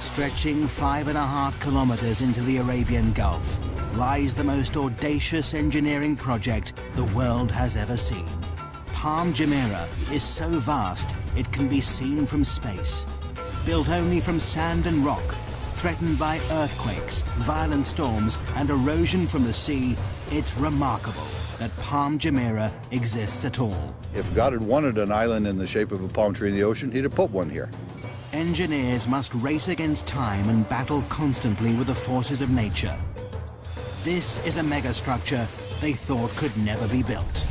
Stretching 5.5 kilometers into the Arabian Gulf lies the most audacious engineering project the world has ever seen. Palm Jumeirah is so vast it can be seen from space. Built only from sand and rock, threatened by earthquakes, violent storms and erosion from the sea, it's remarkable that Palm Jumeirah exists at all. If God had wanted an island in the shape of a palm tree in the ocean, he'd have put one here. Engineers must race against time and battle constantly with the forces of nature. This is a megastructure they thought could never be built.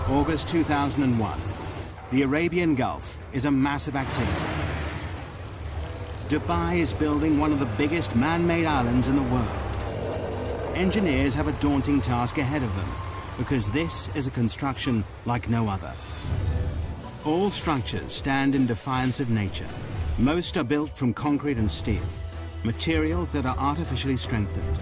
August 2001. The Arabian Gulf is a massive activity. Dubai is building one of the biggest man-made islands in the world. Engineers have a daunting task ahead of them because this is a construction like no other. All structures stand in defiance of nature. Most are built from concrete and steel, materials that are artificially strengthened.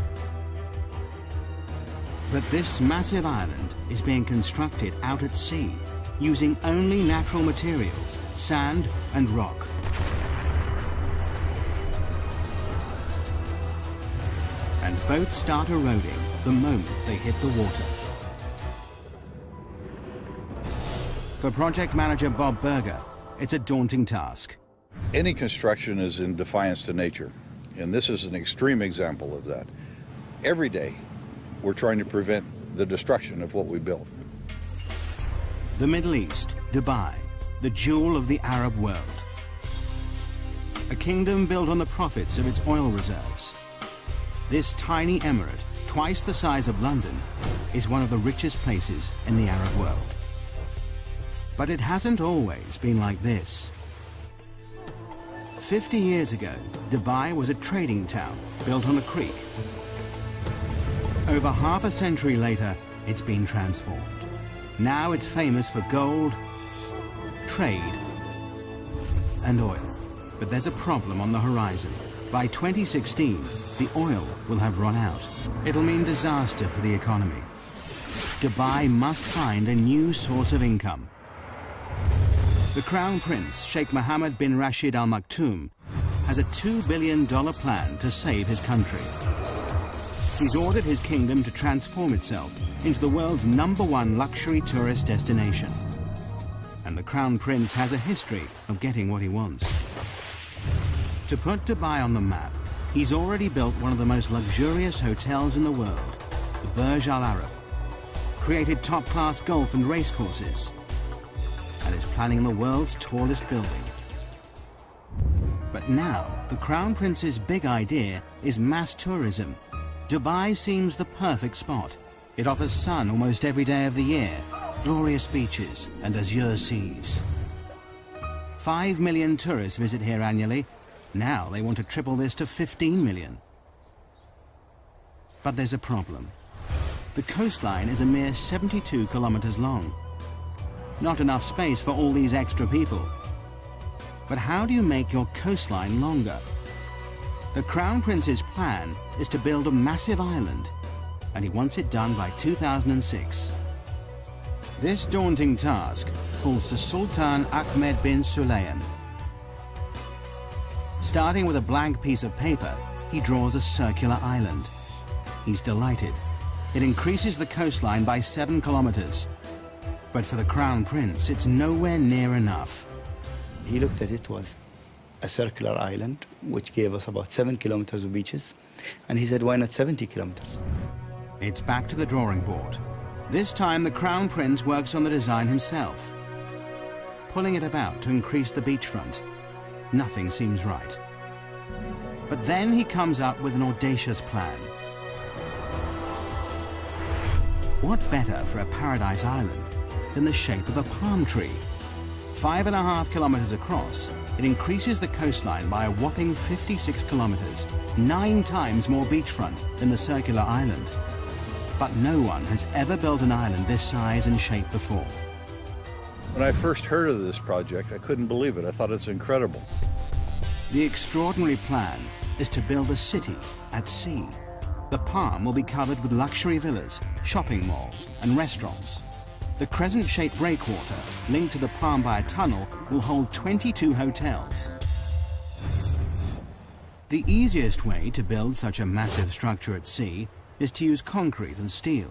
But this massive island is being constructed out at sea using only natural materials, sand and rock. And both start eroding the moment they hit the water. For project manager Bob Berger, it's a daunting task. Any construction is in defiance to nature, and this is an extreme example of that. Every day, we're trying to prevent the destruction of what we built. The Middle East, Dubai, the jewel of the Arab world. A kingdom built on the profits of its oil reserves. This tiny emirate, twice the size of London, is one of the richest places in the Arab world. But it hasn't always been like this. 50 years ago, Dubai was a trading town built on a creek. Over half a century later, it's been transformed. Now it's famous for gold, trade, and oil. But there's a problem on the horizon. By 2016, the oil will have run out. It'll mean disaster for the economy. Dubai must find a new source of income. The Crown Prince, Sheikh Mohammed bin Rashid Al Maktoum, has a $2 billion plan to save his country. He's ordered his kingdom to transform itself into the world's #1 luxury tourist destination. And the Crown Prince has a history of getting what he wants. To put Dubai on the map, he's already built one of the most luxurious hotels in the world, the Burj Al Arab, created top-class golf and race courses, and is planning the world's tallest building. But now, the Crown Prince's big idea is mass tourism. Dubai seems the perfect spot. It offers sun almost every day of the year, glorious beaches and azure seas. 5 million tourists visit here annually. Now they want to triple this to 15 million. But there's a problem. The coastline is a mere 72 kilometers long. Not enough space for all these extra people. But how do you make your coastline longer? The Crown Prince's plan is to build a massive island, and he wants it done by 2006. This daunting task falls to Sultan Ahmed bin Sulayem. Starting with a blank piece of paper, he draws a circular island. He's delighted. It increases the coastline by 7 kilometers. But for the Crown Prince, it's nowhere near enough. He looked at it was a circular island, which gave us about 7 kilometers of beaches. And he said, why not 70 kilometers? It's back to the drawing board. This time, the Crown Prince works on the design himself, pulling it about to increase the beachfront. Nothing seems right. But then he comes up with an audacious plan. What better for a paradise island than the shape of a palm tree? 5.5 kilometers across, it increases the coastline by a whopping 56 kilometers, 9 times more beachfront than the circular island. But no one has ever built an island this size and shape before. When I first heard of this project, I couldn't believe it. I thought it's incredible. The extraordinary plan is to build a city at sea. The palm will be covered with luxury villas, shopping malls, and restaurants. The crescent-shaped breakwater, linked to the palm by a tunnel, will hold 22 hotels. The easiest way to build such a massive structure at sea is to use concrete and steel.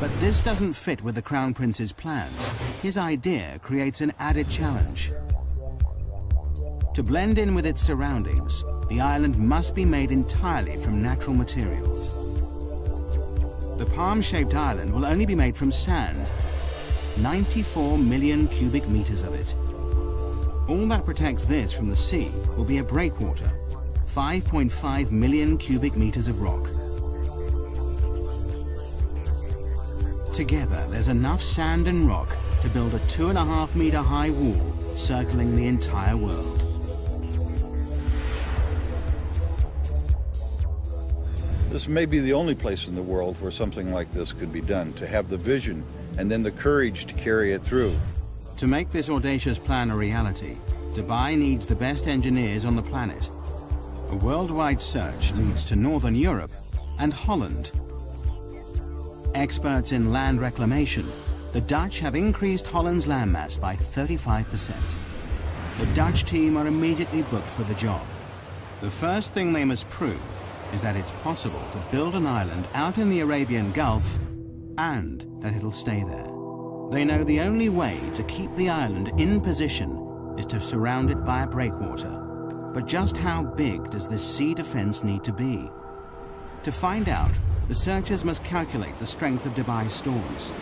But this doesn't fit with the Crown Prince's plans. His idea creates an added challenge. To blend in with its surroundings, the island must be made entirely from natural materials. The palm-shaped island will only be made from sand, 94 million cubic meters of it. All that protects this from the sea will be a breakwater, 5.5 million cubic meters of rock. Together, there's enough sand and rock to build a 2.5-meter high wall circling the entire world. This may be the only place in the world where something like this could be done, to have the vision and then the courage to carry it through. To make this audacious plan a reality, Dubai needs the best engineers on the planet. A worldwide search leads to Northern Europe and Holland. Experts in land reclamation, the Dutch have increased Holland's landmass by 35%. The Dutch team are immediately booked for the job. The first thing they must prove is that it's possible to build an island out in the Arabian Gulf and that it'll stay there. They know the only way to keep the island in position is to surround it by a breakwater. But just how big does this sea defense need to be? To find out, researchers must calculate the strength of Dubai's storms,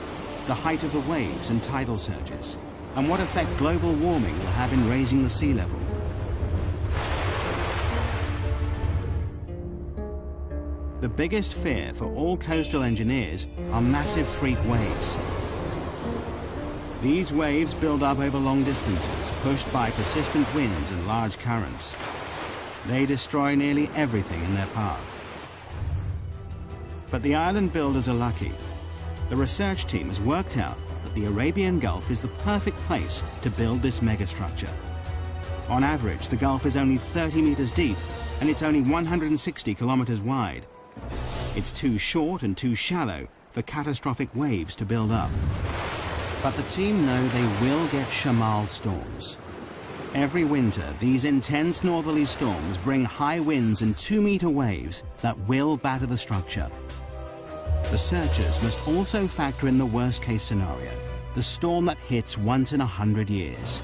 the height of the waves and tidal surges, and what effect global warming will have in raising the sea level. The biggest fear for all coastal engineers are massive freak waves. These waves build up over long distances, pushed by persistent winds and large currents. They destroy nearly everything in their path. But the island builders are lucky. The research team has worked out that the Arabian Gulf is the perfect place to build this megastructure. On average, the Gulf is only 30 meters deep, and it's only 160 kilometers wide. It's too short and too shallow for catastrophic waves to build up. But the team know they will get Shamal storms. Every winter, these intense northerly storms bring high winds and 2-meter waves that will batter the structure. Researchers must also factor in the worst-case scenario, the storm that hits once in 100 years.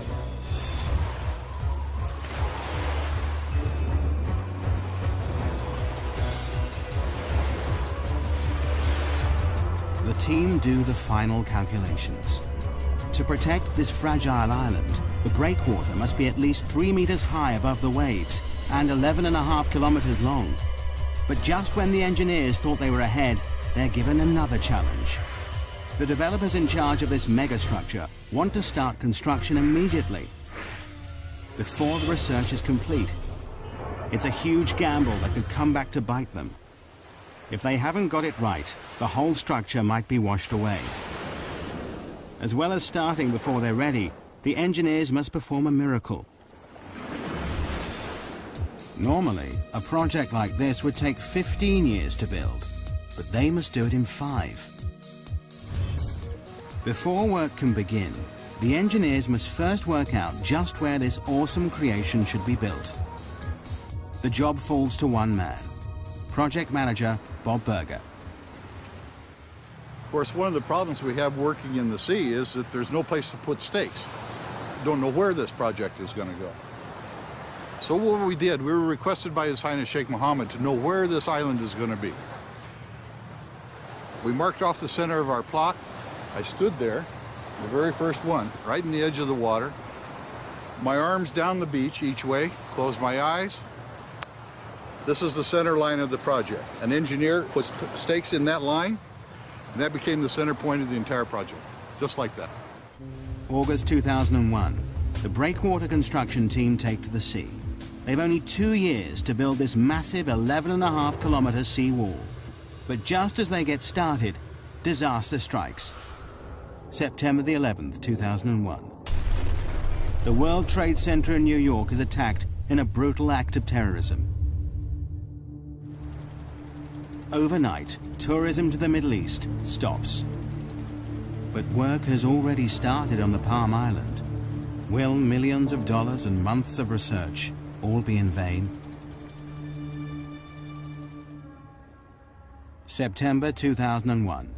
The team do the final calculations. To protect this fragile island, the breakwater must be at least 3 meters high above the waves and 11.5 kilometers long. But just when the engineers thought they were ahead, they're given another challenge. The developers in charge of this megastructure want to start construction immediately, before the research is complete. It's a huge gamble that could come back to bite them. If they haven't got it right, the whole structure might be washed away. As well as starting before they're ready, the engineers must perform a miracle. Normally, a project like this would take 15 years to build, but they must do it in 5. Before work can begin, the engineers must first work out just where this awesome creation should be built. The job falls to one man, project manager Bob Berger. Of course, one of the problems we have working in the sea is that there's no place to put stakes. Don't know where this project is going to go. So what we did, we were requested by His Highness Sheikh Mohammed to know where this island is going to be. We marked off the center of our plot. I stood there, the very first one, right in the edge of the water. My arms down the beach each way, close my eyes. This is the center line of the project. An engineer puts stakes in that line, and that became the center point of the entire project, just like that. August 2001, the breakwater construction team take to the sea. They've only 2 years to build this massive 11.5 kilometer sea wall. But just as they get started, disaster strikes. September the 11th, 2001. The World Trade Center in New York is attacked in a brutal act of terrorism. Overnight, tourism to the Middle East stops. But work has already started on the Palm Island. Will millions of dollars and months of research all be in vain? September 2001.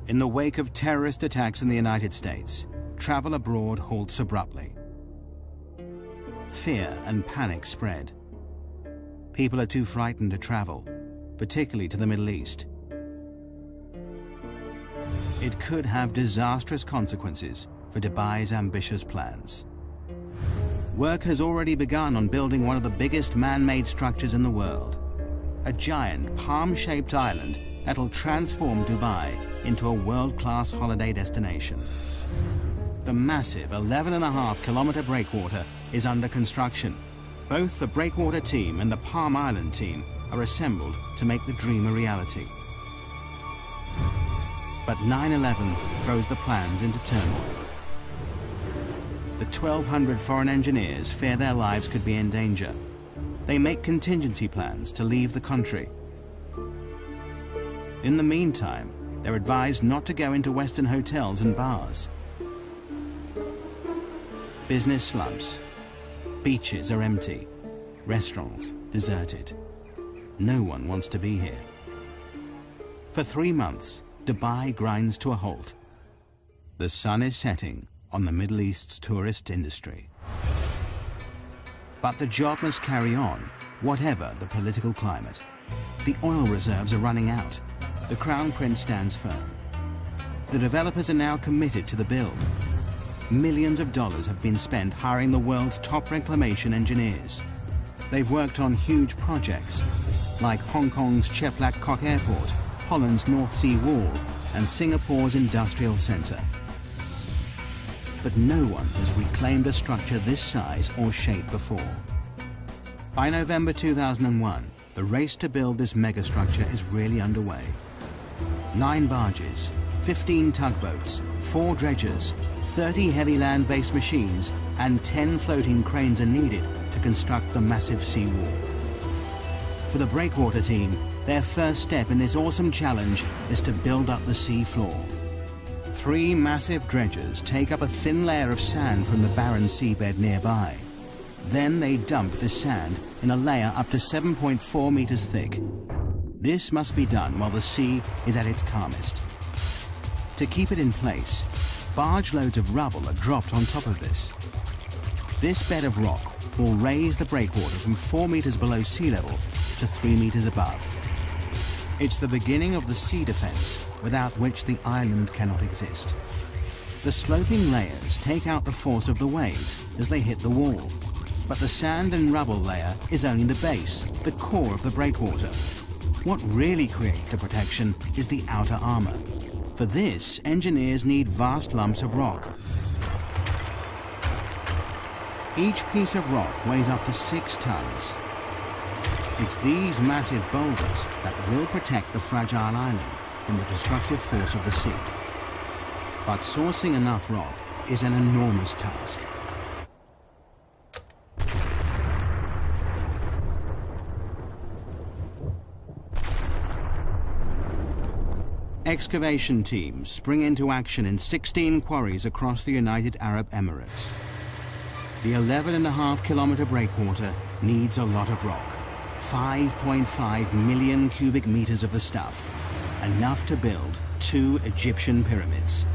In the wake of terrorist attacks in the United States, travel abroad halts abruptly. Fear and panic spread. People are too frightened to travel, particularly to the Middle East. It could have disastrous consequences for Dubai's ambitious plans. Work has already begun on building one of the biggest man-made structures in the world, a giant palm-shaped island that'll transform Dubai into a world-class holiday destination. The massive 11.5-kilometer breakwater is under construction. Both the breakwater team and the Palm Island team are assembled to make the dream a reality. But 9/11 throws the plans into turmoil. The 1,200 foreign engineers fear their lives could be in danger. They make contingency plans to leave the country. In the meantime, they're advised not to go into Western hotels and bars. Business slumps. Beaches are empty. Restaurants deserted. No one wants to be here. For 3 months, Dubai grinds to a halt. The sun is setting on the Middle East's tourist industry. But the job must carry on, whatever the political climate. The oil reserves are running out. The Crown Prince stands firm. The developers are now committed to the build. Millions of dollars have been spent hiring the world's top reclamation engineers. They've worked on huge projects, like Hong Kong's Chek Lap Kok Airport, Holland's North Sea Wall, and Singapore's Industrial Centre. But no one has reclaimed a structure this size or shape before. By November 2001, the race to build this megastructure is really underway. 9 barges, 15 tugboats, 4 dredgers, 30 heavy land-based machines, and 10 floating cranes are needed to construct the massive seawall. For the breakwater team, their first step in this awesome challenge is to build up the sea floor. 3 massive dredgers take up a thin layer of sand from the barren seabed nearby. Then they dump the sand in a layer up to 7.4 meters thick. This must be done while the sea is at its calmest. To keep it in place, barge loads of rubble are dropped on top of this. This bed of rock will raise the breakwater from 4 meters below sea level to 3 meters above. It's the beginning of the sea defense, without which the island cannot exist. The sloping layers take out the force of the waves as they hit the wall. But the sand and rubble layer is only the base, the core of the breakwater. What really creates the protection is the outer armor. For this, engineers need vast lumps of rock. Each piece of rock weighs up to 6 tons. It's these massive boulders that will protect the fragile island from the destructive force of the sea. But sourcing enough rock is an enormous task. Excavation teams spring into action in 16 quarries across the United Arab Emirates. The 11.5-kilometer breakwater needs a lot of rock. 5.5 million cubic meters of the stuff, enough to build 2 Egyptian pyramids.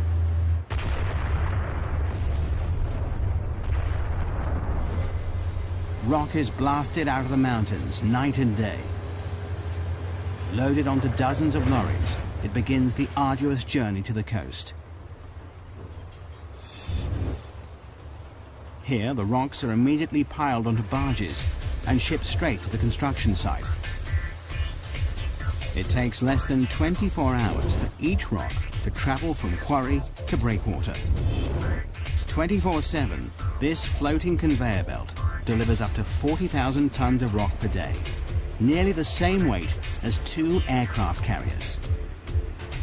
Rock is blasted out of the mountains night and day. Loaded onto dozens of lorries, it begins the arduous journey to the coast. Here, the rocks are immediately piled onto barges and shipped straight to the construction site. It takes less than 24 hours for each rock to travel from quarry to breakwater. 24/7, this floating conveyor belt delivers up to 40,000 tons of rock per day, nearly the same weight as 2 aircraft carriers.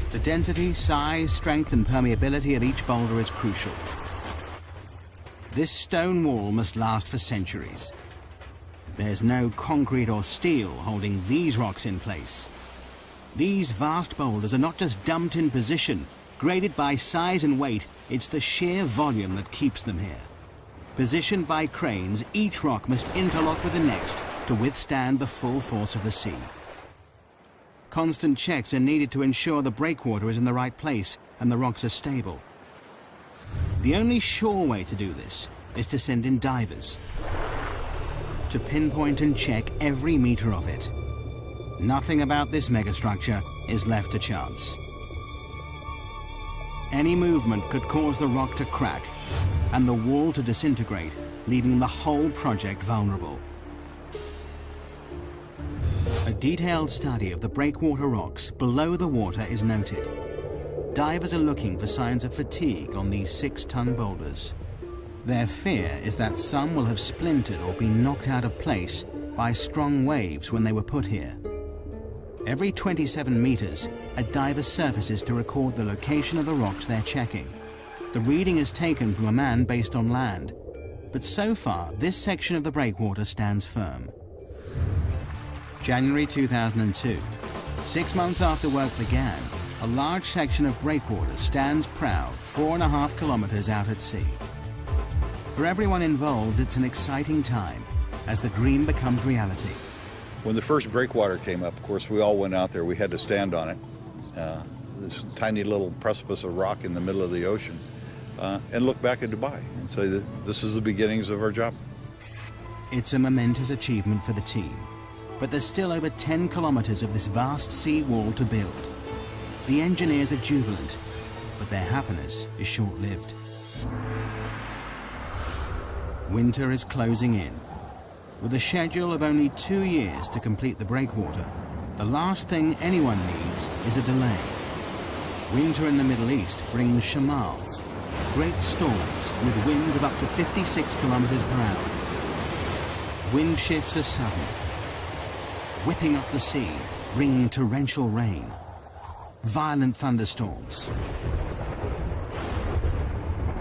The density, size, strength, and permeability of each boulder is crucial. This stone wall must last for centuries. There's no concrete or steel holding these rocks in place. These vast boulders are not just dumped in position, Graded by size and weight, it's the sheer volume that keeps them here. Positioned by cranes, each rock must interlock with the next to withstand the full force of the sea. Constant checks are needed to ensure the breakwater is in the right place and the rocks are stable. The only sure way to do this is to send in divers to pinpoint and check every meter of it. Nothing about this megastructure is left to chance. Any movement could cause the rock to crack and the wall to disintegrate, leaving the whole project vulnerable. A detailed study of the breakwater rocks below the water is noted. Divers are looking for signs of fatigue on these 6-ton boulders. Their fear is that some will have splintered or been knocked out of place by strong waves when they were put here. Every 27 meters, a diver surfaces to record the location of the rocks they're checking. The reading is taken from a man based on land, but so far this section of the breakwater stands firm. January 2002. 6 months after work began, a large section of breakwater stands proud 4.5 kilometers out at sea. For everyone involved, it's an exciting time as the dream becomes reality. When the first breakwater came up, of course, we all went out there. We had to stand on it. This tiny little precipice of rock in the middle of the ocean, and look back at Dubai and say that this is the beginnings of our job. It's a momentous achievement for the team, but there's still over 10 kilometers of this vast sea wall to build. The engineers are jubilant, but their happiness is short-lived. Winter is closing in. With a schedule of only 2 years to complete the breakwater, the last thing anyone needs is a delay. Winter in the Middle East brings shamals, great storms with winds of up to 56 kilometers per hour. Wind shifts are sudden, whipping up the sea, bringing torrential rain, violent thunderstorms,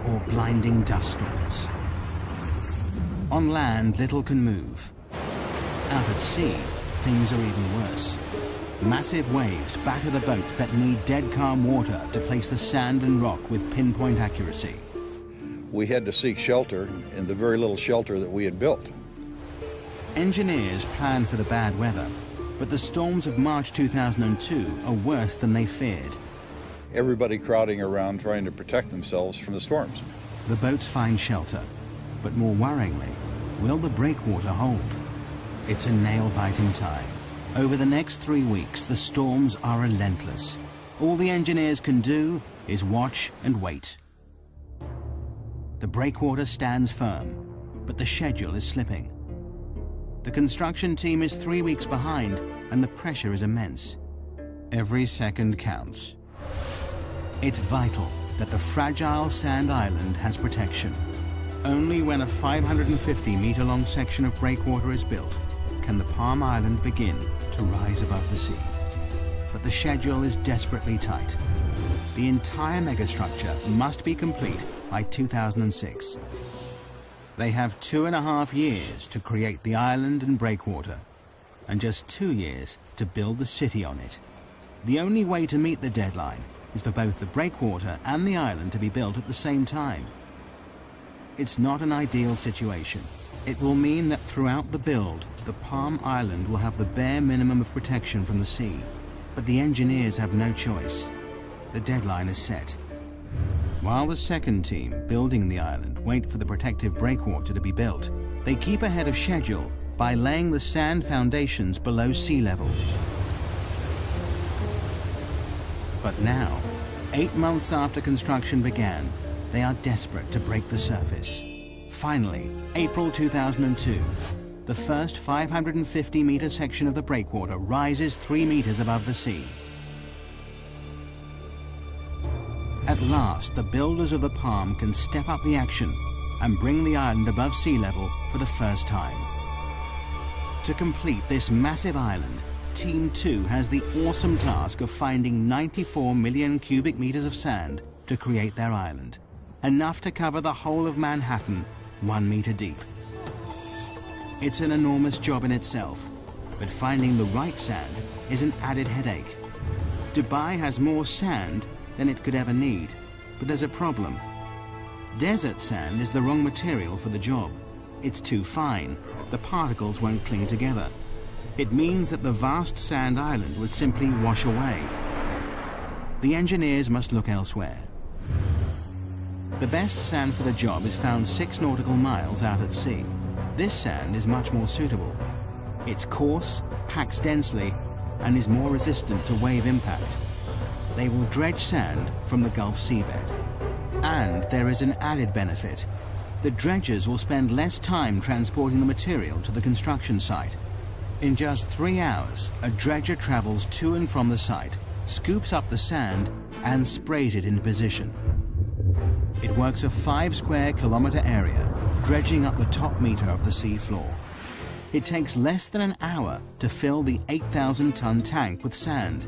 or blinding dust storms. On land, little can move. Out at sea, things are even worse. Massive waves batter the boats that need dead calm water to place the sand and rock with pinpoint accuracy. We had to seek shelter in the very little shelter that we had built. Engineers plan for the bad weather, but the storms of March 2002 are worse than they feared. Everybody crowding around trying to protect themselves from the storms. The boats find shelter, but more worryingly, will the breakwater hold? It's a nail-biting time. Over the next 3 weeks, the storms are relentless. All the engineers can do is watch and wait. The breakwater stands firm, but the schedule is slipping. The construction team is 3 weeks behind, and the pressure is immense. Every second counts. It's vital that the fragile sand island has protection. Only when a 550-meter-long section of breakwater is built can the Palm Island begin to rise above the sea. But the schedule is desperately tight. The entire megastructure must be complete by 2006. They have 2.5 years to create the island and breakwater, and just 2 years to build the city on it. The only way to meet the deadline is for both the breakwater and the island to be built at the same time. It's not an ideal situation. It will mean that throughout the build, the Palm Island will have the bare minimum of protection from the sea. But the engineers have no choice. The deadline is set. While the second team building the island wait for the protective breakwater to be built, they keep ahead of schedule by laying the sand foundations below sea level. But now, 8 months after construction began, they are desperate to break the surface. Finally, April 2002, the first 550-meter section of the breakwater rises 3 meters above the sea. At last, the builders of the Palm can step up the action and bring the island above sea level for the first time. To complete this massive island, Team 2 has the awesome task of finding 94 million cubic meters of sand to create their island, enough to cover the whole of Manhattan 1 meter deep. It's an enormous job in itself, but finding the right sand is an added headache. Dubai has more sand than it could ever need. But there's a problem. Desert sand is the wrong material for the job. It's too fine. The particles won't cling together. It means that the vast sand island would simply wash away. The engineers must look elsewhere. The best sand for the job is found 6 nautical miles out at sea. This sand is much more suitable. It's coarse, packs densely, and is more resistant to wave impact. They will dredge sand from the Gulf seabed. And there is an added benefit. The dredgers will spend less time transporting the material to the construction site. In just 3 hours, a dredger travels to and from the site, scoops up the sand, and sprays it into position. It works a 5 square kilometer area, dredging up the top meter of the sea floor. It takes less than an hour to fill the 8,000-ton tank with sand.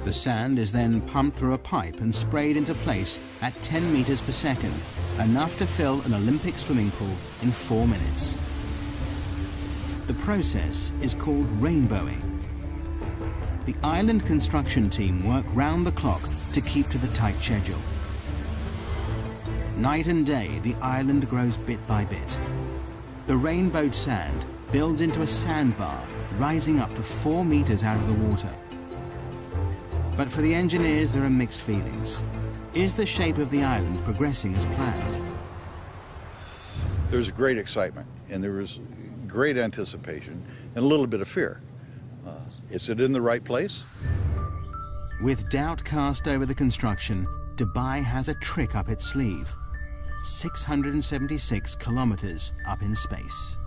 The sand is then pumped through a pipe and sprayed into place at 10 meters per second, enough to fill an Olympic swimming pool in 4 minutes. The process is called rainbowing. The island construction team work round the clock to keep to the tight schedule. Night and day, the island grows bit by bit. The rainbowed sand builds into a sandbar, rising up to 4 meters out of the water. But for the engineers, there are mixed feelings. Is the shape of the island progressing as planned? There's great excitement, and there was great anticipation and a little bit of fear. Is it in the right place? With doubt cast over the construction, Dubai has a trick up its sleeve. 676 kilometers up in space.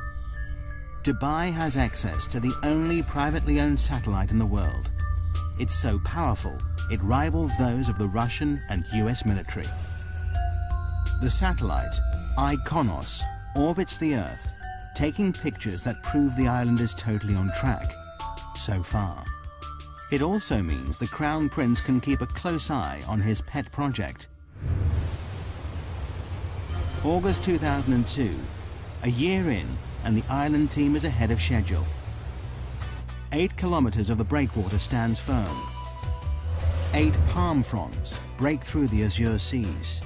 Dubai has access to the only privately owned satellite in the world. It's so powerful, it rivals those of the Russian and US military. The satellite, IKONOS, orbits the Earth, taking pictures that prove the island is totally on track, so far. It also means the Crown Prince can keep a close eye on his pet project. August 2002, a year in, and the island team is ahead of schedule. 8 kilometers of the breakwater stands firm. 8 palm fronds break through the azure seas.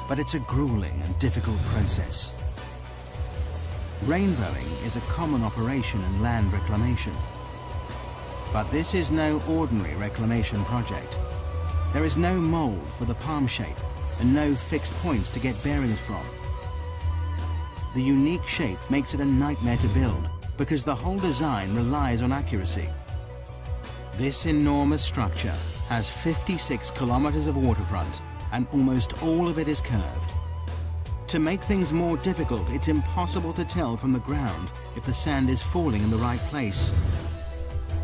But it's a grueling and difficult process. Rainbowing is a common operation in land reclamation. But this is no ordinary reclamation project. There is no mold for the palm shape and no fixed points to get bearings from. The unique shape makes it a nightmare to build because the whole design relies on accuracy. This enormous structure has 56 kilometers of waterfront and almost all of it is curved. To make things more difficult, it's impossible to tell from the ground if the sand is falling in the right place.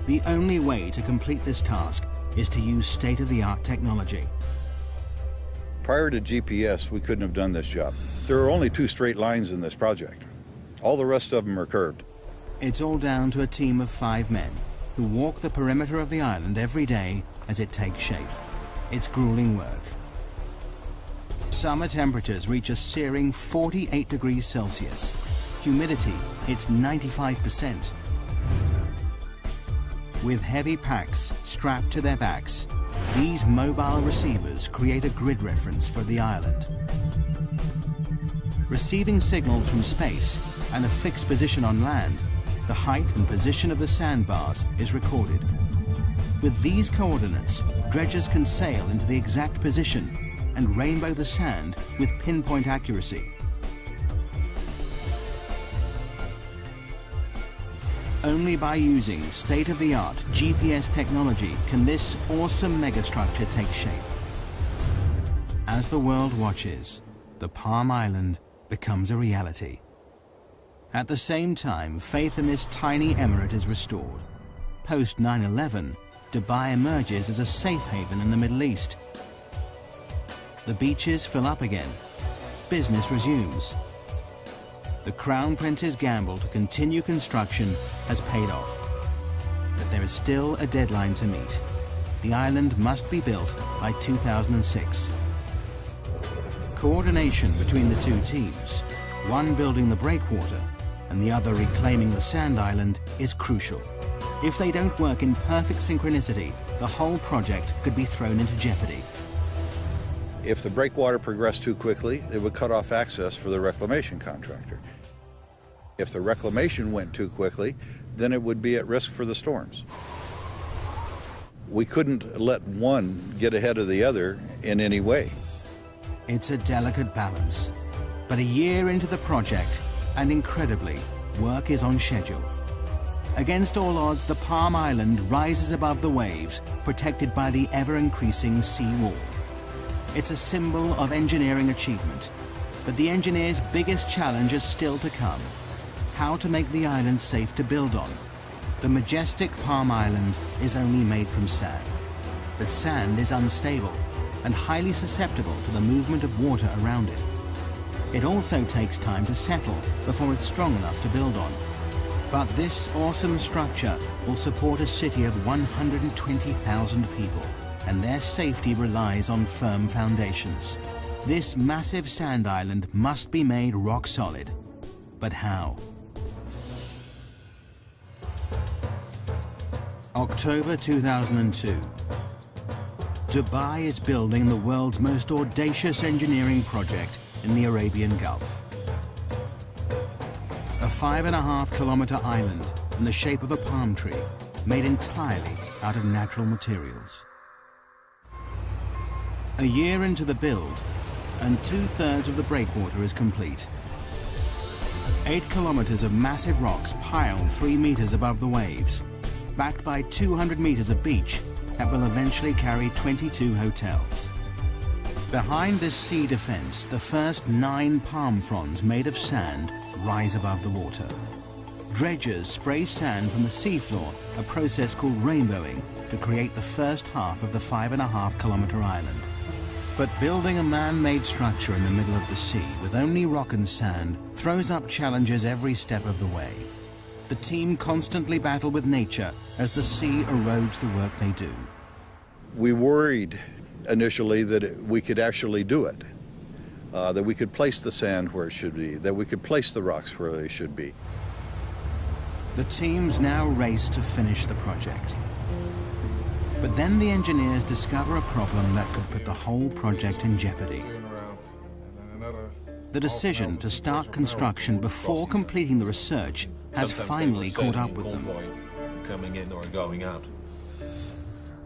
The only way to complete this task is to use state-of-the-art technology. Prior to GPS, we couldn't have done this job. There are only 2 straight lines in this project. All the rest of them are curved. It's all down to a team of 5 men who walk the perimeter of the island every day as it takes shape. It's grueling work. Summer temperatures reach a searing 48 degrees Celsius. Humidity hits 95%. With heavy packs strapped to their backs, these mobile receivers create a grid reference for the island. Receiving signals from space and a fixed position on land, the height and position of the sandbars is recorded. With these coordinates, dredgers can sail into the exact position and rainbow the sand with pinpoint accuracy. Only by using state-of-the-art GPS technology can this awesome megastructure take shape. As the world watches, the Palm Island becomes a reality. At the same time, faith in this tiny emirate is restored. Post 9/11, Dubai emerges as a safe haven in the Middle East. The beaches fill up again. Business resumes. The Crown Prince's gamble to continue construction has paid off. But there is still a deadline to meet. The island must be built by 2006. Coordination between the 2 teams, one building the breakwater and the other reclaiming the sand island, is crucial. If they don't work in perfect synchronicity, the whole project could be thrown into jeopardy. If the breakwater progressed too quickly, it would cut off access for the reclamation contractor. If the reclamation went too quickly, then it would be at risk for the storms. We couldn't let one get ahead of the other in any way. It's a delicate balance, but a year into the project, and incredibly, work is on schedule. Against all odds, the Palm Island rises above the waves, protected by the ever-increasing sea wall. It's a symbol of engineering achievement, but the engineers' biggest challenge is still to come: how to make the island safe to build on. The majestic Palm Island is only made from sand, but sand is unstable and highly susceptible to the movement of water around it. It also takes time to settle before it's strong enough to build on. But this awesome structure will support a city of 120,000 people, and their safety relies on firm foundations. This massive sand island must be made rock solid. But how? October 2002. Dubai is building the world's most audacious engineering project in the Arabian Gulf. A 5.5-kilometer island in the shape of a palm tree, made entirely out of natural materials. A year into the build, and 2/3 of the breakwater is complete. 8 kilometers of massive rocks piled 3 meters above the waves, backed by 200 meters of beach that will eventually carry 22 hotels. Behind this sea defense, the first 9 palm fronds made of sand rise above the water. Dredgers spray sand from the seafloor, a process called rainbowing, to create the first half of the 5.5-kilometer island. But building a man-made structure in the middle of the sea with only rock and sand throws up challenges every step of the way. The team constantly battle with nature as the sea erodes the work they do. We worried initially that we could actually do it, that we could place the sand where it should be, that we could place the rocks where they should be. The teams now race to finish the project. But then the engineers discover a problem that could put the whole project in jeopardy. The decision to start construction before completing the research has finally caught up with them. Coming in or going out.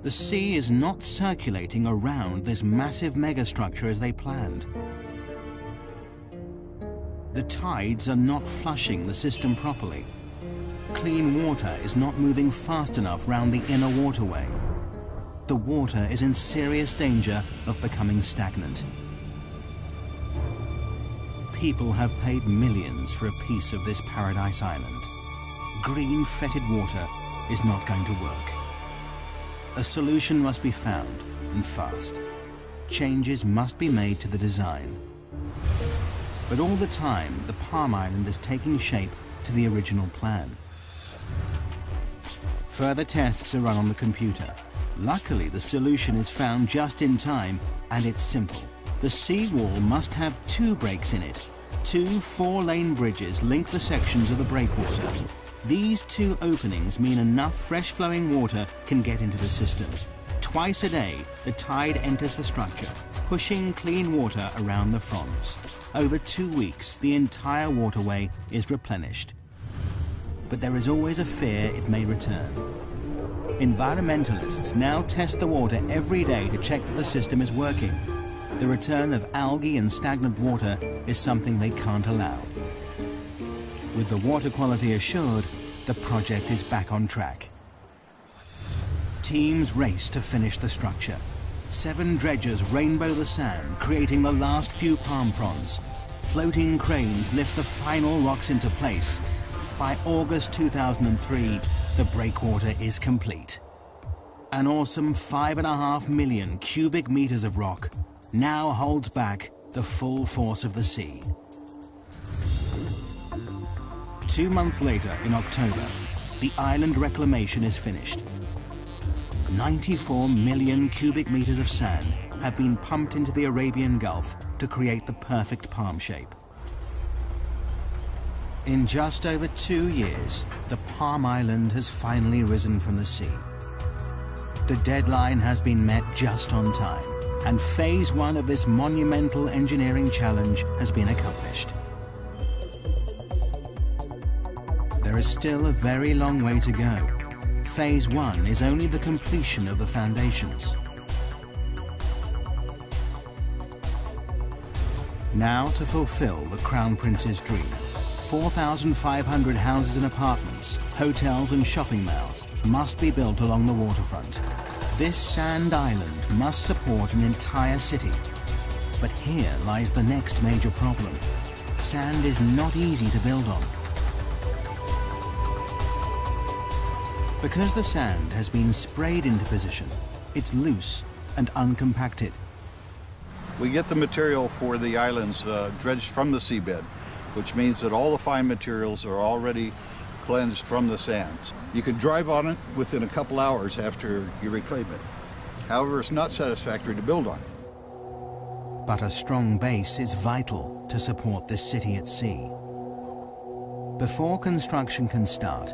The sea is not circulating around this massive megastructure as they planned. The tides are not flushing the system properly. Clean water is not moving fast enough round the inner waterway. The water is in serious danger of becoming stagnant. People have paid millions for a piece of this paradise island. Green, fetid water is not going to work. A solution must be found, and fast. Changes must be made to the design. But all the time, the Palm Island is taking shape to the original plan. Further tests are run on the computer. Luckily, the solution is found just in time, and it's simple. The seawall must have 2 breaks in it. 2 4-lane bridges link the sections of the breakwater. These 2 openings mean enough fresh-flowing water can get into the system. Twice a day, the tide enters the structure, pushing clean water around the fronds. Over 2 weeks, the entire waterway is replenished. But there is always a fear it may return. Environmentalists now test the water every day to check that the system is working. The return of algae and stagnant water is something they can't allow. With the water quality assured, the project is back on track. Teams race to finish the structure. 7 dredgers rainbow the sand, creating the last few palm fronds. Floating cranes lift the final rocks into place. By August 2003, the breakwater is complete. An awesome 5.5 million cubic meters of rock now holds back the full force of the sea. 2 months later, in October, the island reclamation is finished. 94 million cubic meters of sand have been pumped into the Arabian Gulf to create the perfect palm shape. In just over 2 years, the Palm Island has finally risen from the sea. The deadline has been met just on time, and phase 1 of this monumental engineering challenge has been accomplished. There is still a very long way to go. Phase 1 is only the completion of the foundations. Now to fulfill the Crown Prince's dream. 4,500 houses and apartments, hotels and shopping malls must be built along the waterfront. This sand island must support an entire city. But here lies the next major problem. Sand is not easy to build on. Because the sand has been sprayed into position, it's loose and uncompacted. We get the material for the islands dredged from the seabed, which means that all the fine materials are already cleansed from the sands. You can drive on it within a couple hours after you reclaim it. However, it's not satisfactory to build on. But a strong base is vital to support this city at sea. Before construction can start,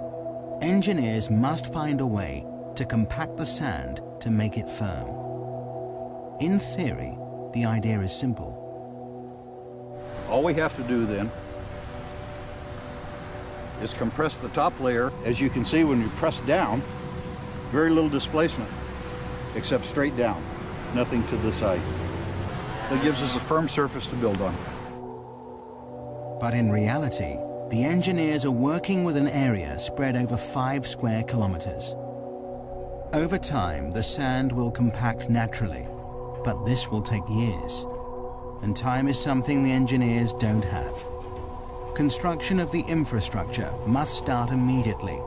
engineers must find a way to compact the sand to make it firm. In theory, the idea is simple. All we have to do then is compress the top layer. As you can see, when you press down, very little displacement, except straight down, nothing to the side. That gives us a firm surface to build on. But in reality, the engineers are working with an area spread over 5 square kilometers. Over time, the sand will compact naturally, but this will take years. And time is something the engineers don't have. Construction of the infrastructure must start immediately.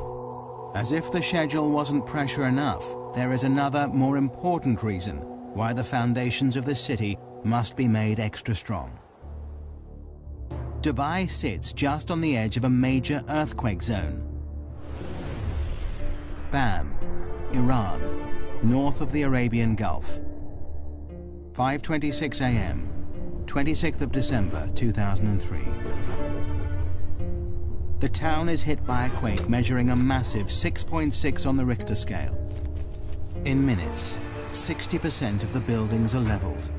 As if the schedule wasn't pressure enough, there is another, more important reason why the foundations of the city must be made extra strong. Dubai sits just on the edge of a major earthquake zone. Bam, Iran, north of the Arabian Gulf. 5:26 a.m., 26th of December 2003. The town is hit by a quake measuring a massive 6.6 on the Richter scale. In minutes, 60% of the buildings are leveled.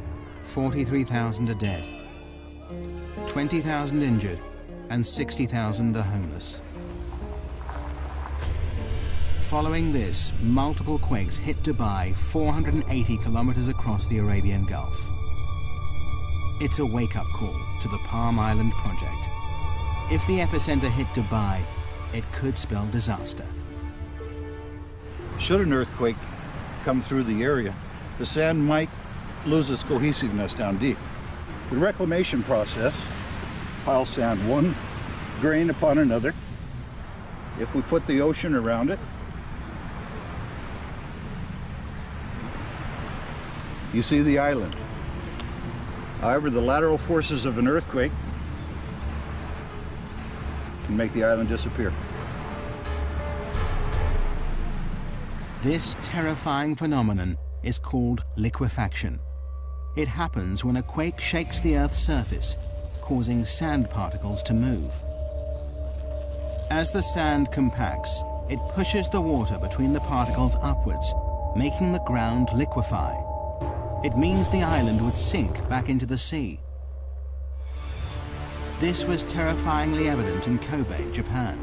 43,000 are dead. 20,000 injured, and 60,000 are homeless. Following this, multiple quakes hit Dubai 480 kilometers across the Arabian Gulf. It's a wake-up call to the Palm Island project. If the epicenter hit Dubai, it could spell disaster. Should an earthquake come through the area, the sand might lose its cohesiveness down deep. The reclamation process piles sand one grain upon another. If we put the ocean around it, you see the island. However, the lateral forces of an earthquake can make the island disappear. This terrifying phenomenon is called liquefaction. It happens when a quake shakes the Earth's surface, causing sand particles to move. As the sand compacts, it pushes the water between the particles upwards, making the ground liquefy. It means the island would sink back into the sea. This was terrifyingly evident in Kobe, Japan.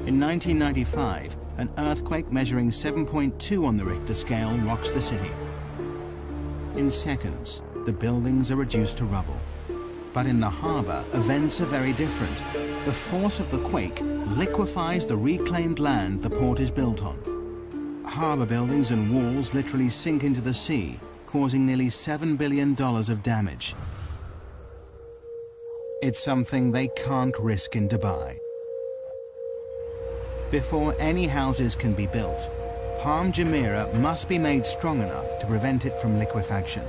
In 1995, an earthquake measuring 7.2 on the Richter scale rocks the city. In seconds, the buildings are reduced to rubble. But in the harbor, events are very different. The force of the quake liquefies the reclaimed land the port is built on. Harbor buildings and walls literally sink into the sea, causing nearly $7 billion of damage. It's something they can't risk in Dubai. Before any houses can be built, Palm Jumeirah must be made strong enough to prevent it from liquefaction.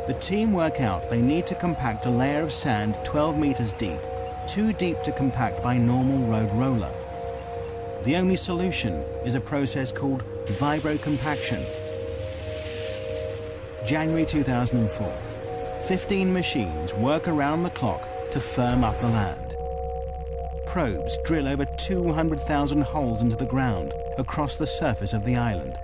The team work out they need to compact a layer of sand 12 meters deep, too deep to compact by normal road roller. The only solution is a process called vibrocompaction. January 2004. 15 machines work around the clock to firm up the land. Probes drill over 200,000 holes into the ground across the surface of the island.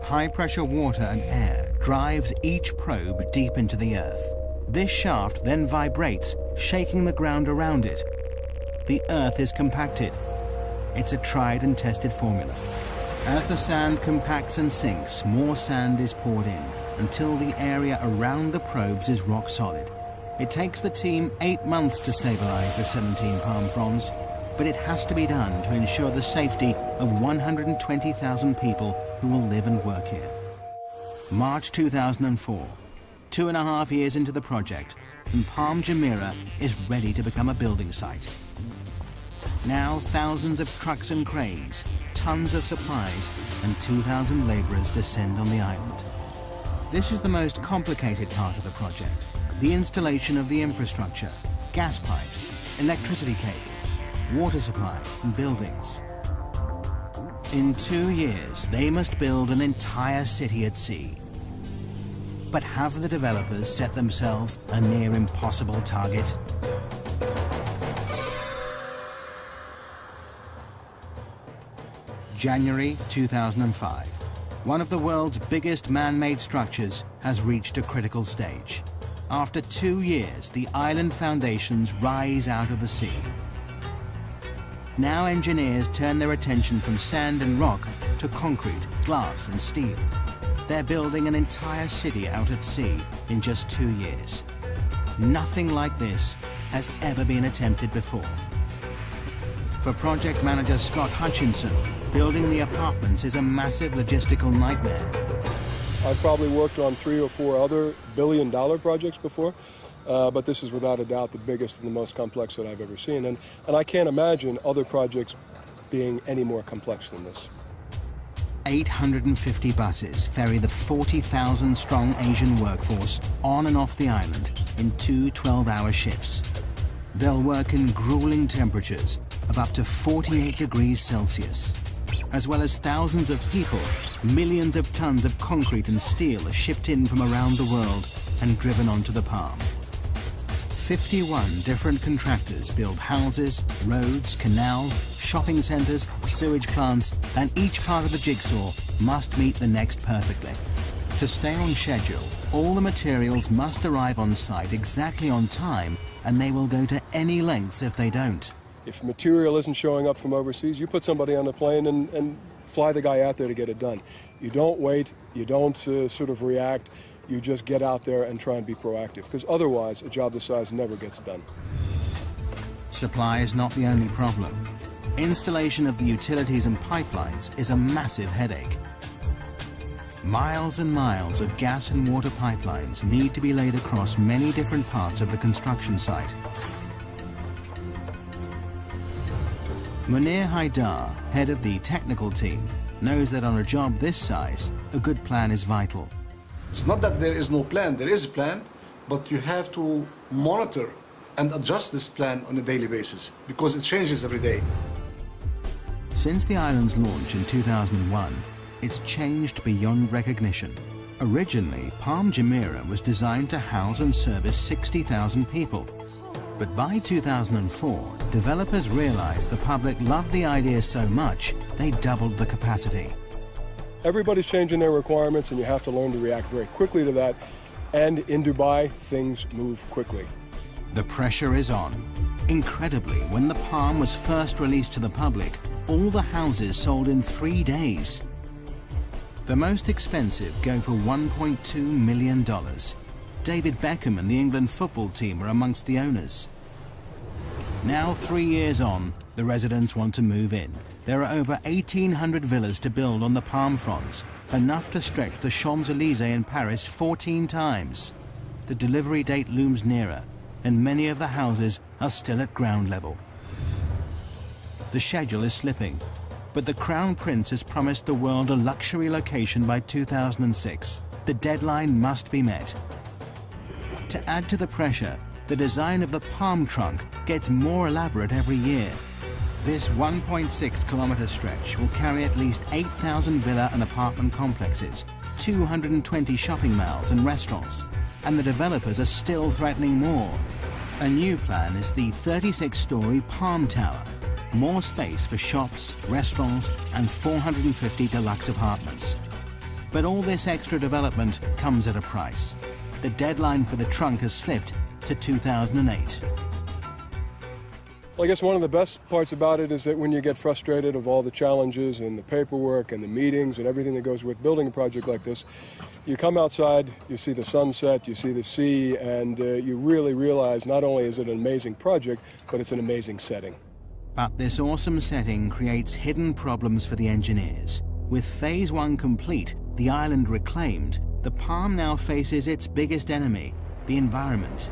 high-pressure water and air drives each probe deep into the earth. This shaft then vibrates, shaking the ground around it. The earth is compacted. It's a tried and tested formula. As the sand compacts and sinks, more sand is poured in until the area around the probes is rock solid. It takes the team 8 months to stabilize the 17 palm fronds, but it has to be done to ensure the safety of 120,000 people who will live and work here. March 2004, 2.5 years into the project, and Palm Jumeirah is ready to become a building site. Now thousands of trucks and cranes, tons of supplies, and 2,000 laborers descend on the island. This is the most complicated part of the project, the installation of the infrastructure, gas pipes, electricity cables, water supply, and buildings. In 2 years, they must build an entire city at sea. But have the developers set themselves a near impossible target? January 2005. One of the world's biggest man-made structures has reached a critical stage. After 2 years, the island foundations rise out of the sea. Now engineers turn their attention from sand and rock to concrete, glass and steel. They're building an entire city out at sea in just 2 years. Nothing like this has ever been attempted before. For project manager Scott Hutchinson, building the apartments is a massive logistical nightmare. I've probably worked on 3 or 4 other billion-dollar projects before, but this is without a doubt the biggest and the most complex that I've ever seen. And I can't imagine other projects being any more complex than this. 850 buses ferry the 40,000-strong Asian workforce on and off the island in 2 12-hour shifts. They'll work in grueling temperatures of up to 48 degrees Celsius. As well as thousands of people, millions of tons of concrete and steel are shipped in from around the world and driven onto the Palm. 51 different contractors build houses, roads, canals, shopping centres, sewage plants, and each part of the jigsaw must meet the next perfectly. To stay on schedule, all the materials must arrive on site exactly on time, and they will go to any lengths if they don't. If material isn't showing up from overseas, you put somebody on the plane and fly the guy out there to get it done. You don't wait, you don't sort of react, you just get out there and try and be proactive, because otherwise a job this size never gets done. Supply is not the only problem. Installation of the utilities and pipelines is a massive headache. Miles and miles of gas and water pipelines need to be laid across many different parts of the construction site. Munir Haidar, head of the technical team, knows that on a job this size, a good plan is vital. It's not that there is no plan, there is a plan, but you have to monitor and adjust this plan on a daily basis because it changes every day. Since the island's launch in 2001, it's changed beyond recognition. Originally, Palm Jumeirah was designed to house and service 60,000 people. But by 2004, developers realized the public loved the idea so much, they doubled the capacity. Everybody's changing their requirements, and you have to learn to react very quickly to that. And in Dubai, things move quickly. The pressure is on. Incredibly, when the Palm was first released to the public, all the houses sold in 3 days. The most expensive go for $1.2 million. David Beckham and the England football team are amongst the owners. Now, 3 years on, the residents want to move in. There are over 1,800 villas to build on the Palm fronds, enough to stretch the Champs-Élysées in Paris 14 times. The delivery date looms nearer, and many of the houses are still at ground level. The schedule is slipping, but the Crown Prince has promised the world a luxury location by 2006. The deadline must be met. To add to the pressure, the design of the palm trunk gets more elaborate every year. This 1.6-kilometer stretch will carry at least 8,000 villa and apartment complexes, 220 shopping malls and restaurants, and the developers are still threatening more. A new plan is the 36-story Palm Tower, more space for shops, restaurants, and 450 deluxe apartments. But all this extra development comes at a price. The deadline for the trunk has slipped to 2008. Well, I guess one of the best parts about it is that when you get frustrated of all the challenges and the paperwork and the meetings and everything that goes with building a project like this, you come outside, you see the sunset, you see the sea, and you really realize not only is it an amazing project, but it's an amazing setting. But this awesome setting creates hidden problems for the engineers. With Phase 1 complete, the island reclaimed, the Palm now faces its biggest enemy, the environment.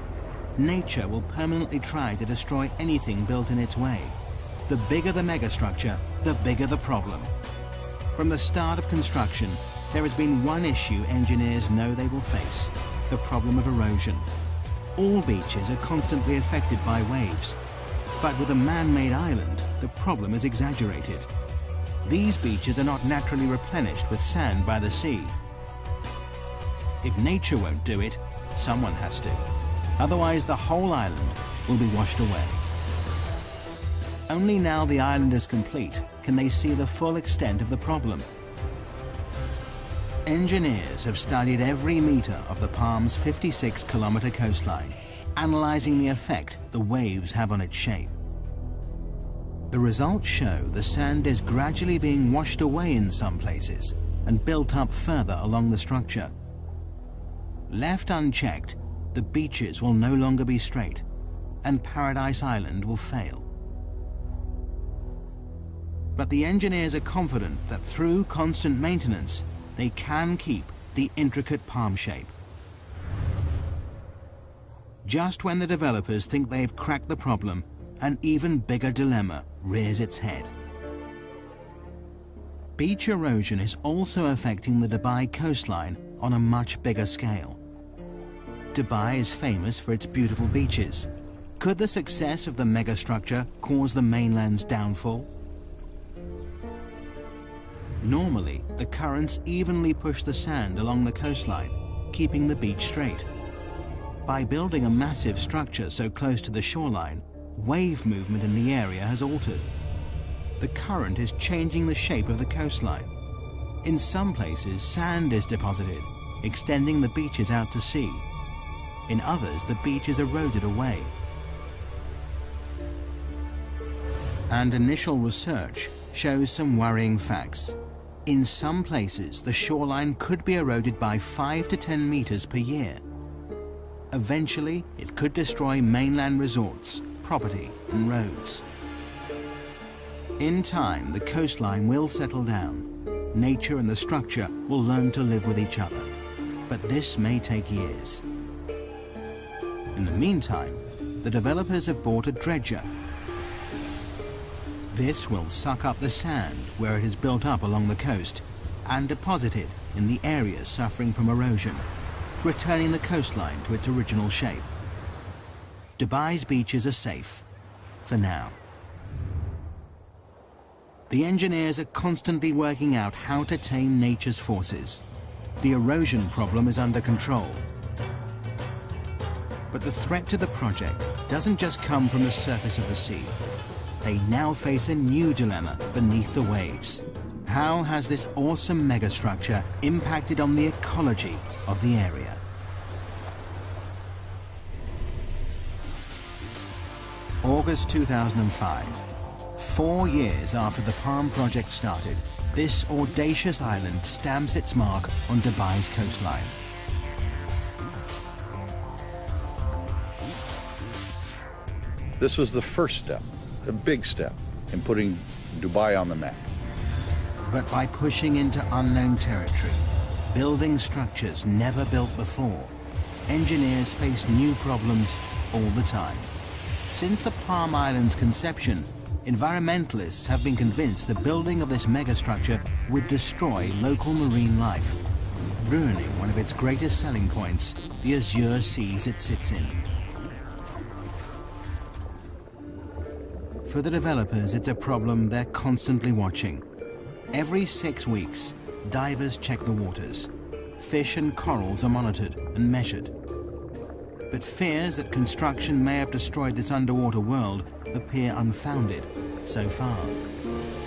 Nature will permanently try to destroy anything built in its way. The bigger the megastructure, the bigger the problem. From the start of construction, there has been one issue engineers know they will face: the problem of erosion. All beaches are constantly affected by waves, but with a man-made island, the problem is exaggerated. These beaches are not naturally replenished with sand by the sea. If nature won't do it, someone has to. Otherwise, the whole island will be washed away. Only now the island is complete can they see the full extent of the problem. Engineers have studied every meter of the Palm's 56-kilometer coastline, analyzing the effect the waves have on its shape. The results show the sand is gradually being washed away in some places and built up further along the structure. Left unchecked, the beaches will no longer be straight, and Paradise Island will fail. But the engineers are confident that through constant maintenance, they can keep the intricate palm shape. Just when the developers think they've cracked the problem, an even bigger dilemma rears its head. Beach erosion is also affecting the Dubai coastline on a much bigger scale. Dubai is famous for its beautiful beaches. Could the success of the megastructure cause the mainland's downfall? Normally, the currents evenly push the sand along the coastline, keeping the beach straight. By building a massive structure so close to the shoreline, wave movement in the area has altered. The current is changing the shape of the coastline. In some places, sand is deposited, extending the beaches out to sea. In others, the beach is eroded away. And initial research shows some worrying facts. In some places, the shoreline could be eroded by 5 to 10 meters per year. Eventually, it could destroy mainland resorts, property, and roads. In time, the coastline will settle down. Nature and the structure will learn to live with each other. But this may take years. In the meantime, the developers have bought a dredger. This will suck up the sand where it is built up along the coast and deposit it in the areas suffering from erosion, returning the coastline to its original shape. Dubai's beaches are safe, for now. The engineers are constantly working out how to tame nature's forces. The erosion problem is under control. But the threat to the project doesn't just come from the surface of the sea. They now face a new dilemma beneath the waves. How has this awesome megastructure impacted on the ecology of the area? August 2005. 4 years after the Palm project started, this audacious island stamps its mark on Dubai's coastline. This was the first step, a big step, in putting Dubai on the map. But by pushing into unknown territory, building structures never built before, engineers face new problems all the time. Since the Palm Island's conception, environmentalists have been convinced the building of this megastructure would destroy local marine life, ruining one of its greatest selling points, the azure seas it sits in. For the developers, it's a problem they're constantly watching. Every 6 weeks, divers check the waters. Fish and corals are monitored and measured. But fears that construction may have destroyed this underwater world appear unfounded so far.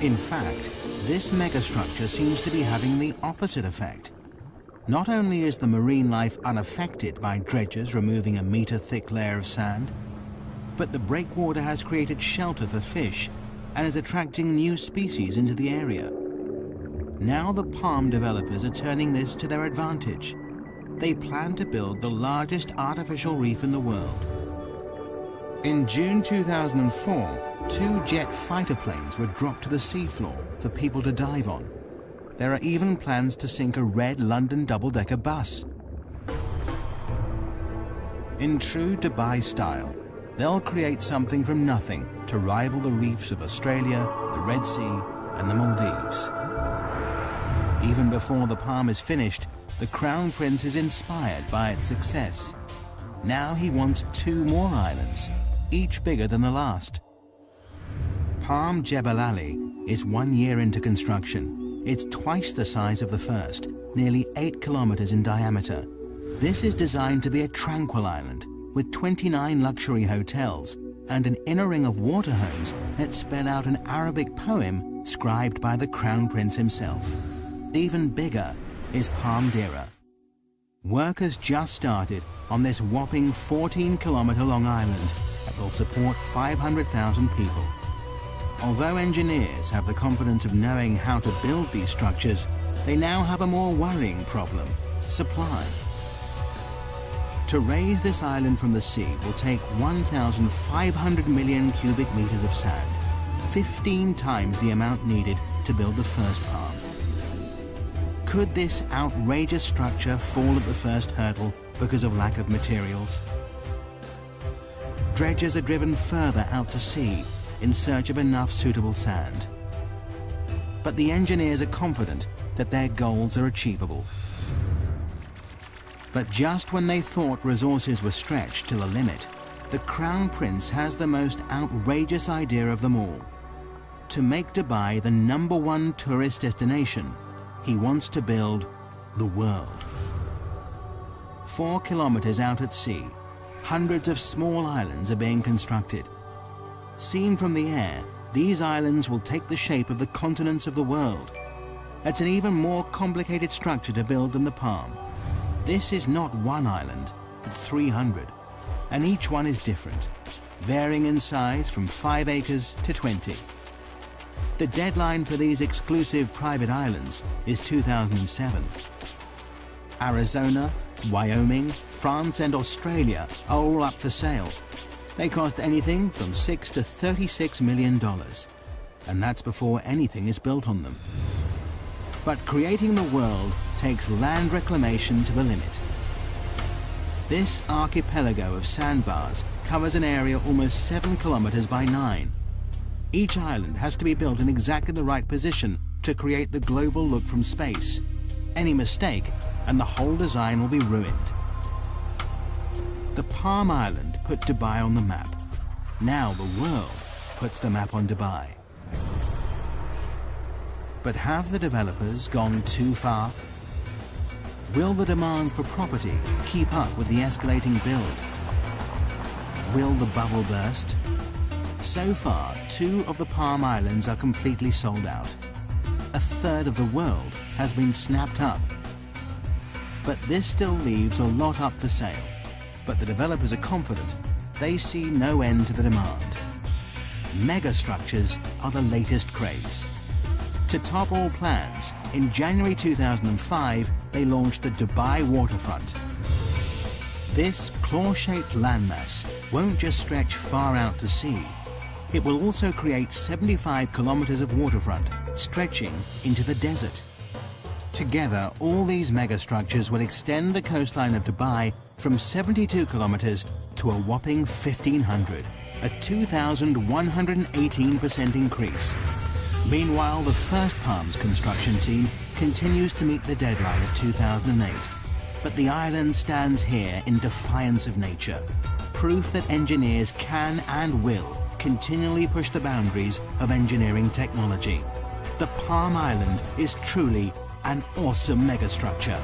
In fact, this megastructure seems to be having the opposite effect. Not only is the marine life unaffected by dredgers removing a meter-thick layer of sand, but the breakwater has created shelter for fish and is attracting new species into the area. Now the palm developers are turning this to their advantage. They plan to build the largest artificial reef in the world. In June 2004, 2 jet fighter planes were dropped to the seafloor for people to dive on. There are even plans to sink a red London double-decker bus. In true Dubai style, they'll create something from nothing to rival the reefs of Australia, the Red Sea, and the Maldives. Even before the palm is finished, the Crown Prince is inspired by its success. Now he wants 2 more islands, each bigger than the last. Palm Jebel Ali is 1 year into construction. It's twice the size of the first, nearly 8 kilometers in diameter. This is designed to be a tranquil island with 29 luxury hotels and an inner ring of water homes that spell out an Arabic poem scribed by the Crown Prince himself. Even bigger is Palm Dira. Work has just started on this whopping 14-kilometer-long island that will support 500,000 people. Although engineers have the confidence of knowing how to build these structures, they now have a more worrying problem: supply. To raise this island from the sea will take 1,500 million cubic meters of sand, 15 times the amount needed to build the first palm. Could this outrageous structure fall at the first hurdle because of lack of materials? Dredgers are driven further out to sea in search of enough suitable sand. But the engineers are confident that their goals are achievable. But just when they thought resources were stretched to the limit, the Crown Prince has the most outrageous idea of them all. To make Dubai the #1 tourist destination, he wants to build the world. 4 kilometers out at sea, hundreds of small islands are being constructed. Seen from the air, these islands will take the shape of the continents of the world. It's an even more complicated structure to build than the palm. This is not 1 island, but 300, and each one is different, varying in size from 5 acres to 20. The deadline for these exclusive private islands is 2007. Arizona, Wyoming, France and Australia are all up for sale. They cost anything from $6 to $36 million, and that's before anything is built on them. But creating the world takes land reclamation to the limit. This archipelago of sandbars covers an area almost 7 kilometers by 9. Each island has to be built in exactly the right position to create the global look from space. Any mistake, and the whole design will be ruined. The Palm Island put Dubai on the map. Now the world puts the map on Dubai. But have the developers gone too far? Will the demand for property keep up with the escalating build? Will the bubble burst? So far, 2 of the Palm Islands are completely sold out. A third of the world has been snapped up. But this still leaves a lot up for sale. But the developers are confident they see no end to the demand. Megastructures are the latest craze. To top all plans, in January 2005, they launched the Dubai Waterfront. This claw-shaped landmass won't just stretch far out to sea. It will also create 75 kilometers of waterfront, stretching into the desert. Together, all these megastructures will extend the coastline of Dubai from 72 kilometers to a whopping 1,500, a 2,118% increase. Meanwhile, the first Palms construction team continues to meet the deadline of 2008. But the island stands here in defiance of nature, proof that engineers can and will continually push the boundaries of engineering technology. The Palm Island is truly an awesome megastructure.